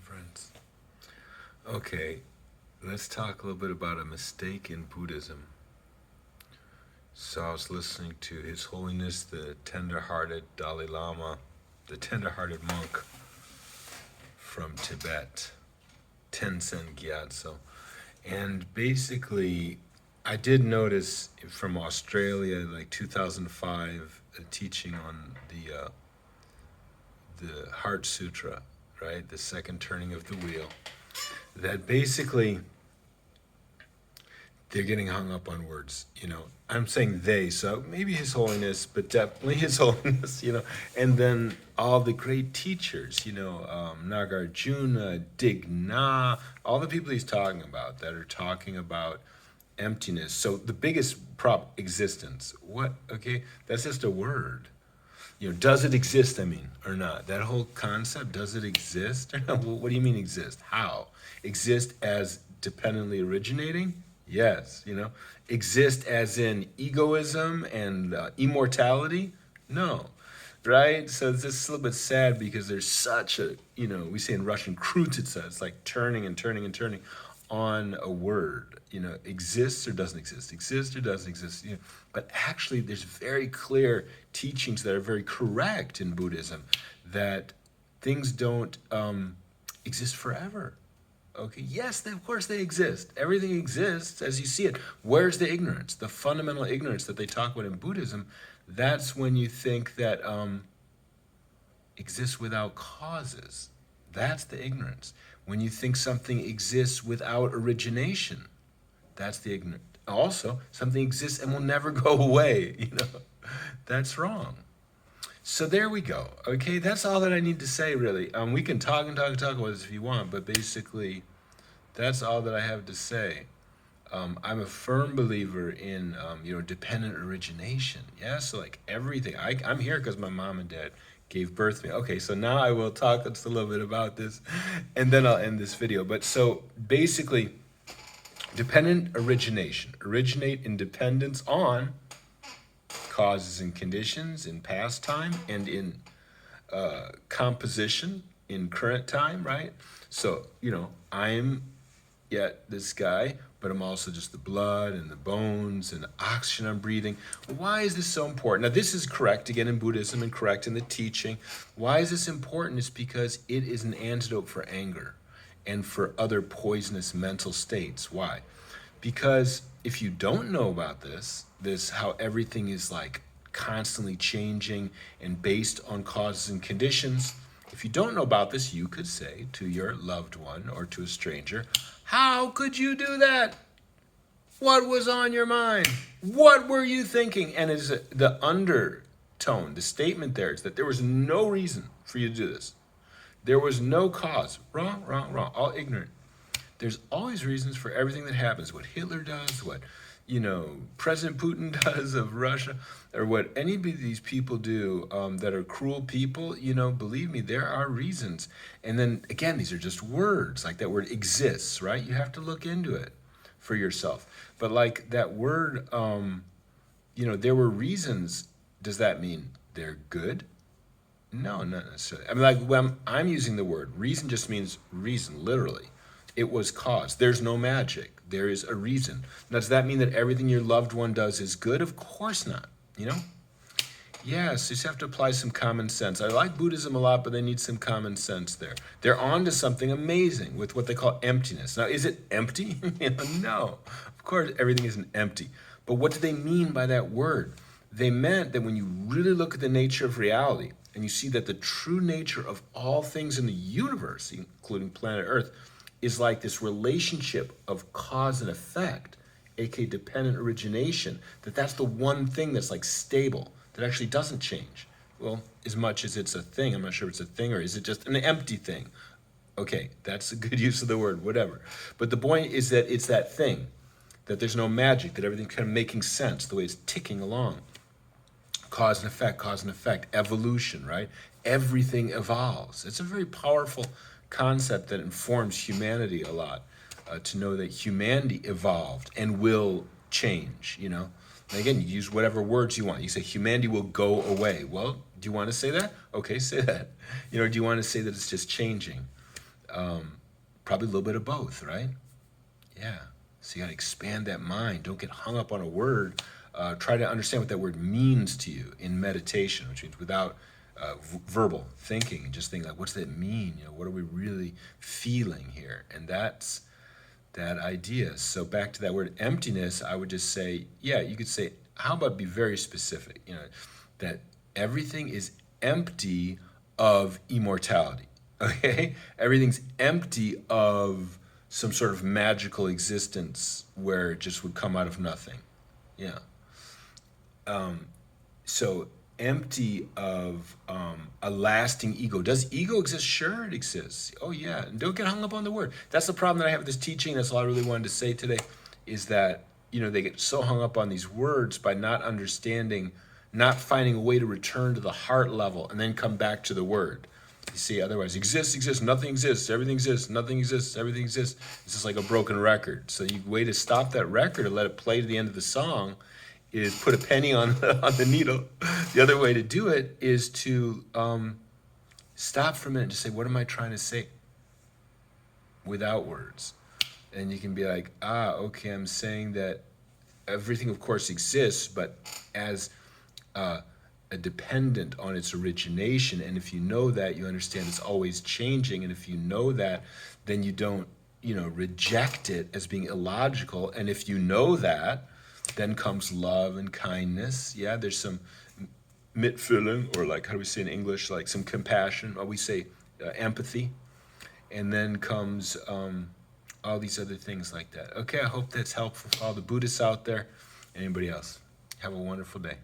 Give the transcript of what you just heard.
friends. Okay, let's talk a little bit about a mistake in Buddhism. So I was listening to His Holiness the Tender-Hearted Dalai Lama, the tender-hearted monk from Tibet, Tenzin Gyatso. And basically, I did notice from Australia, like 2005, a teaching on the Heart Sutra, right? The second turning of the wheel. That basically they're getting hung up on words, I'm saying they, so maybe His Holiness, but definitely His Holiness, and then all the great teachers, Nagarjuna, Digna, all the people he's talking about that are talking about emptiness. So the biggest prop, existence. What? Okay, that's just a word. Does it exist, or not? That whole concept, does it exist or not? What do you mean exist? How? Exist as dependently originating? Yes, Exist as in egoism and immortality? No, right? So it's just a little bit sad because there's such a, we say in Russian, krutitsa, it's like turning and turning and turning on a word, exists or doesn't exist, exists or doesn't exist. But actually, there's very clear teachings that are very correct in Buddhism that things don't exist forever. Okay, yes, of course they exist. Everything exists as you see it. Where's the ignorance? The fundamental ignorance that they talk about in Buddhism, that's when you think that exists without causes. That's the ignorance. When you think something exists without origination, that's the ignorance. Also, something exists and will never go away, That's wrong. So there we go. Okay, that's all that I need to say, really. We can talk and talk and talk about this if you want, but basically, that's all that I have to say. I'm a firm believer in, dependent origination. Yeah, so like everything. I'm here because my mom and dad gave birth to me. Okay, so now I will talk just a little bit about this, and then I'll end this video. But so basically, dependent origination. Originate in dependence on causes and conditions in past time and in composition in current time, right? So, I'm yet this guy, but I'm also just the blood and the bones and the oxygen I'm breathing. Why is this so important? Now, this is correct, again, in Buddhism and correct in the teaching. Why is this important? It's because it is an antidote for anger and for other poisonous mental states. Why? Because if you don't know about this how everything is like constantly changing and based on causes and conditions, if you don't know about this, you could say to your loved one or to a stranger, how could you do that? What was on your mind? What were you thinking? And is the undertone, the statement there is that there was no reason for you to do this. There was no cause. Wrong, wrong, wrong. All ignorant. There's always reasons for everything that happens. What Hitler does, what President Putin does of Russia, or what any of these people do that are cruel people, believe me, there are reasons. And then again, these are just words, like that word exists, right? You have to look into it for yourself. But like that word, there were reasons. Does that mean they're good? No, not necessarily. Like when I'm using the word, reason just means reason, literally. It was caused. There's no magic. There is a reason. Now, does that mean that everything your loved one does is good? Of course not. Yes, you just have to apply some common sense. I like Buddhism a lot, but they need some common sense there. They're on to something amazing with what they call emptiness. Now, is it empty? No. Of course, everything isn't empty. But what do they mean by that word? They meant that when you really look at the nature of reality, and you see that the true nature of all things in the universe, including planet Earth, is like this relationship of cause and effect, aka dependent origination, that's the one thing that's like stable, that actually doesn't change. Well, as much as it's a thing, I'm not sure if it's a thing or is it just an empty thing? Okay, that's a good use of the word, whatever. But the point is that it's that thing, that there's no magic, that everything's kind of making sense the way it's ticking along. Cause and effect, evolution, right? Everything evolves. It's a very powerful concept that informs humanity a lot, to know that humanity evolved and will change, And again, you use whatever words you want. You say humanity will go away. Well, do you want to say that? Okay, say that. Do you want to say that it's just changing? Probably a little bit of both, right? Yeah. So you got to expand that mind. Don't get hung up on a word. Try to understand what that word means to you in meditation, which means without verbal thinking. Just think like, what's that mean? What are we really feeling here? And that's that idea. So back to that word emptiness, I would just say, yeah, you could say, how about be very specific? That everything is empty of immortality. Okay, everything's empty of some sort of magical existence where it just would come out of nothing. Yeah. So empty of a lasting ego. Does ego exist? Sure, it exists. Oh yeah, and don't get hung up on the word. That's the problem that I have with this teaching. That's all I really wanted to say today, is that they get so hung up on these words by not understanding, not finding a way to return to the heart level and then come back to the word. You see, otherwise, exists, nothing exists, everything exists, nothing exists, everything exists. It's just like a broken record. So you way to stop that record and let it play to the end of the song is put a penny on the needle. The other way to do it is to stop for a minute and just say, what am I trying to say? Without words. And you can be like, okay, I'm saying that everything, of course, exists, but as a dependent on its origination. And if you know that, you understand it's always changing. And if you know that, then you don't, reject it as being illogical. And if you know that, then comes love and kindness. Yeah, there's some mitfühlen, or like, how do we say in English, like some compassion, or we say empathy. And then comes all these other things like that. Okay, I hope that's helpful for all the Buddhists out there. Anybody else? Have a wonderful day.